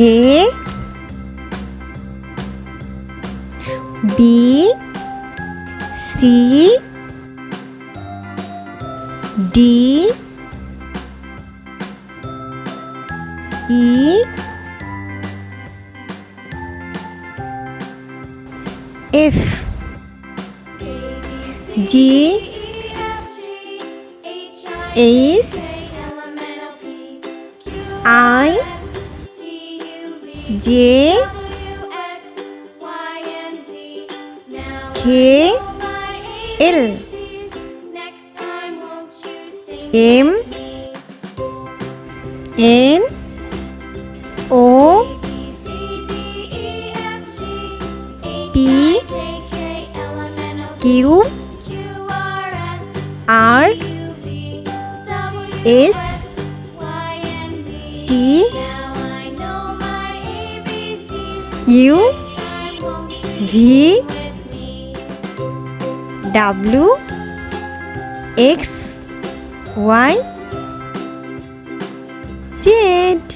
A B C D E F G H I J K L M N O P Q R S T U V W X Y Z.